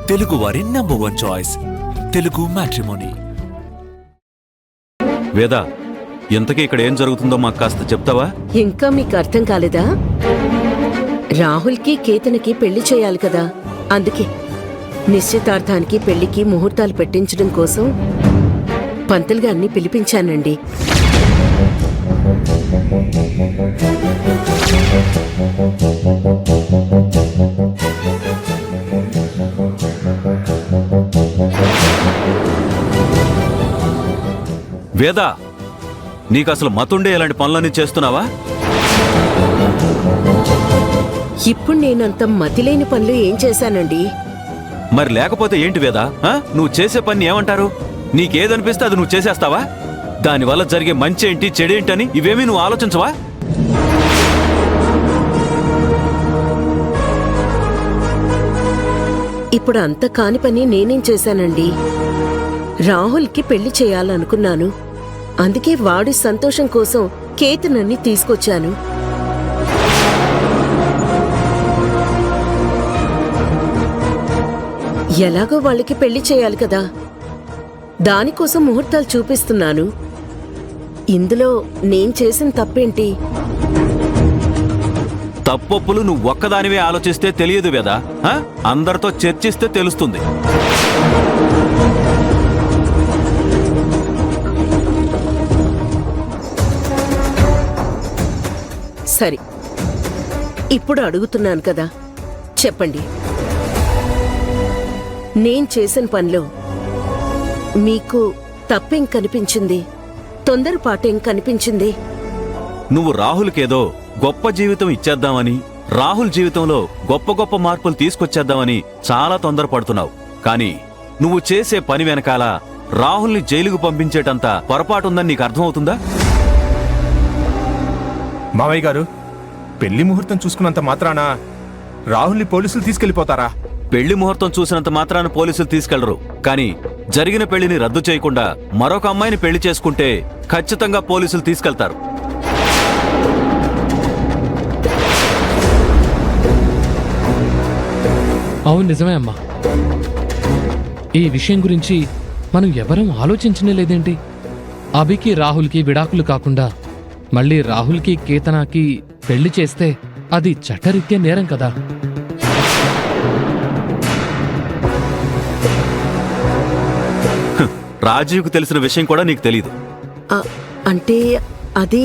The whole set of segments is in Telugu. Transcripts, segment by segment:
తెలుగు వారి నంబర్ 1 చాయిస్ తెలుగు మ్యాట్రిమోనీ. వేద, ఇంతకీ ఇక్కడ ఏం జరుగుతుందో మాకు కాస్త చెప్తావా? ఇంకా మీకు అర్థం కాలేదా? రాహుల్కి కేతనకి పెళ్లి చేయాలి కదా, అందుకే నిశ్చితార్థానికి పెళ్లికి ముహూర్తాలు పెట్టించడం కోసం పంతులు గారిని పిలిపించానండి. వేద, నీకు అసలు మతుండే ఇలాంటి పనులన్నీ చేస్తున్నావా? ఇప్పుడు నేనంత మతిలేని పనులు ఏం చేశానండి? మరి లేకపోతే ఏంటి వేద? నువ్వు చేసే పని ఏమంటారు? నీకేదనిపిస్తే అది నువ్వు చేసేస్తావా? దానివల్ల జరిగే మంచి ఏంటి చెడేంటని ఇవేమీ నువ్వు ఆలోచించవా? ఇప్పుడు అంత కాని పని నేనేం చేశానండి? రాహుల్కి పెళ్లి చేయాలనుకున్నాను, అందుకే వాడి సంతోషం కోసం కేతనన్ని తీసుకొచ్చాను. ఎలాగో వాళ్ళకి పెళ్లి చేయాలి కదా, దానికోసం ముహూర్తాలు చూపిస్తున్నాను. ఇందులో నేను చేసిన తప్పేంటి? తప్పొప్పులు నువ్వు ఒక్కదానివే ఆలోచిస్తే తెలియదు వేదా, అందరితో చర్చిస్తే తెలుస్తుంది. సరే, ఇప్పుడు అడుగుతున్నాను కదా, చెప్పండి. నేను చేసిన పనిలో మీకు తప్పేం కనిపించింది? తొందరపాటేం కనిపించింది? నువ్వు రాహుల్కేదో గొప్ప జీవితం ఇచ్చేద్దామని, రాహుల్ జీవితంలో గొప్ప గొప్ప మార్పులు తీసుకొచ్చేద్దామని చాలా తొందరపడుతున్నావు. కానీ నువ్వు చేసే పని వెనకాల రాహుల్ని జైలుకు పంపించేటంత పొరపాటుందని నీకు అర్థమవుతుందా? మావయ్య గారు, పెళ్లి ముహూర్తం చూసుకున్నంత మాత్రాన రాహుల్ని పోలీసులు తీసుకెళ్లిపోతారా? పెళ్లి ముహూర్తం చూసినంత మాత్రాన పోలీసులు తీసుకెళ్లరు. కానీ జరిగిన పెళ్లిని రద్దు చేయకుండా మరొక అమ్మాయిని పెళ్లి చేసుకుంటే ఖచ్చితంగా పోలీసులు తీసుకెళ్తారు. అవును, నిజమే అమ్మా. ఈ విషయం గురించి మనం ఎవరం ఆలోచించనే లేదేంటి? అభికి రాహుల్కి విడాకులు కాకుండా మళ్ళీ రాహుల్కి కేతనాకి పెళ్లి చేస్తే అది చట్టరీత్యా నేరం కదా. రాజీవ్కు తెలిసిన విషయం కూడా నీకు తెలీదు. అంటే అది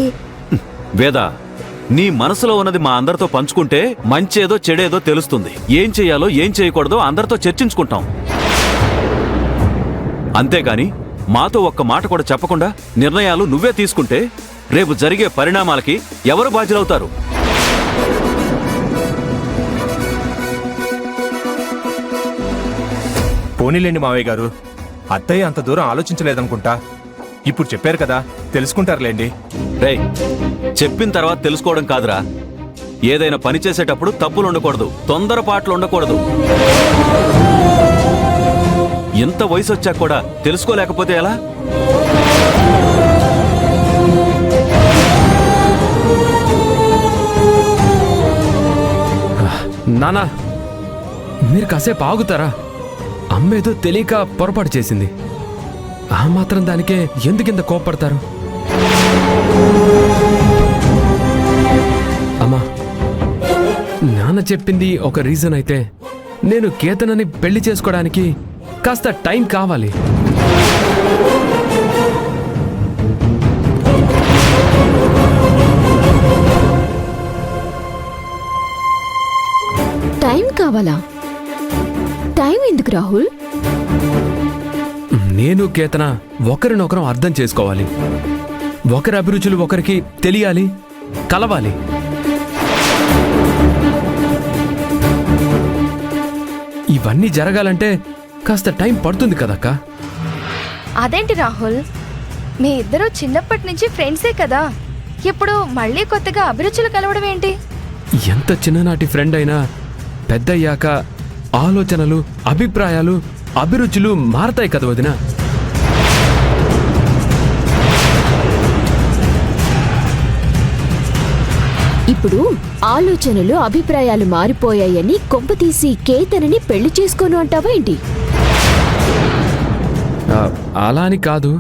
వేదా, నీ మనసులో ఉన్నది మా అందరితో పంచుకుంటే మంచేదో చెడేదో తెలుస్తుంది. ఏం చెయ్యాలో ఏం చేయకూడదో అందరితో చర్చించుకుంటాం. అంతేగాని మాతో ఒక్క మాట కూడా చెప్పకుండా నిర్ణయాలు నువ్వే తీసుకుంటే రేపు జరిగే పరిణామాలకి ఎవరు బాధ్యులవుతారు? పోనీలేండి మావయ్య గారు, అత్తయ్య అంత దూరం ఆలోచించలేదనుకుంటా. ఇప్పుడు చెప్పారు కదా, తెలుసుకుంటారులేండి. రేయ్, చెప్పిన తర్వాత తెలుసుకోవడం కాదురా. ఏదైనా పని చేసేటప్పుడు తప్పులు ఉండకూడదు, తొందరపాట్లు ఉండకూడదు. ఎంత వయసు వచ్చాక కూడా తెలుసుకోలేకపోతే ఎలా? నానా, మీరు కాసేపు ఆగుతారా? అమ్మేదో తెలియక పొరపాటు చేసింది. ఆ మాత్రం దానికే ఎందుకింత కోప్పడతారు? అమ్మా, నాన్న చెప్పింది ఒక రీజన్ అయితే నేను కేతనని పెళ్లి చేసుకోవడానికి కాస్త టైం కావాలి. టైం కావాలా? టైం ఎందుకు రాహుల్? నేను కేతన ఒకరినొకరం అర్థం చేసుకోవాలి. ఒకరి అభిరుచులు ఒకరికి తెలియాలి, కలవాలి. ఇవన్నీ జరగాలంటే కాస్త టైం పడుతుంది కదక్క. అదేంటి రాహుల్, మీ ఇద్దరు చిన్నప్పటి నుంచి ఫ్రెండ్సే కదా, ఇప్పుడు మళ్ళీ కొత్తగా అభిరుచులు కలవడం ఏంటి? ఎంత చిన్ననాటి ఫ్రెండ్ అయినా పెద్దయ్యాక ఆలోచనలు, అభిప్రాయాలు, అభిరుచులు మారతాయి కదా వదినా. ఇప్పుడు ఆలోచనలు అభిప్రాయాలు మారిపోయాయని కొంపతీసి కేతనని పెళ్లి చేసుకోను అంటావా ఏంటి? అలా అని కాదు,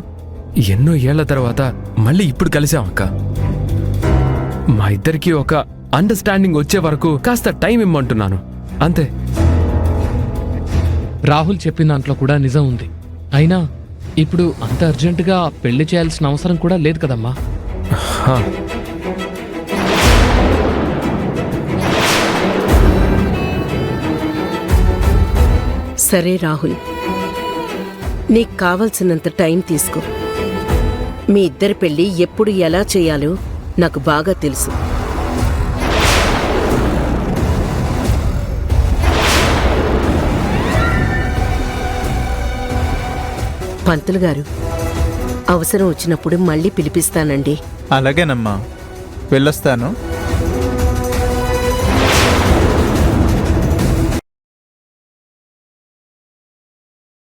ఎన్నో ఏళ్ల తర్వాత మళ్ళీ ఇప్పుడు కలిసాం అక్క. మా ఇద్దరికి ఒక అండర్స్టాండింగ్ వచ్చే వరకు కాస్త టైం ఇమ్మంటున్నాను అంతే. రాహుల్ చెప్పిన దాంట్లో కూడా నిజం ఉంది. అయినా ఇప్పుడు అంత అర్జెంటుగా పెళ్లి చేయాల్సిన అవసరం కూడా లేదు కదమ్మా. హా, సరే రాహుల్, నీకు కావలసినంత టైం తీసుకో. మీ ఇద్దరి పెళ్లి ఎప్పుడు ఎలా చేయాలో నాకు బాగా తెలుసు. పంతులు గారు, అవసరం వచ్చినప్పుడు మళ్ళీ పిలిపిస్తానండి. అలాగేనమ్మా, వెళ్ళొస్తాను.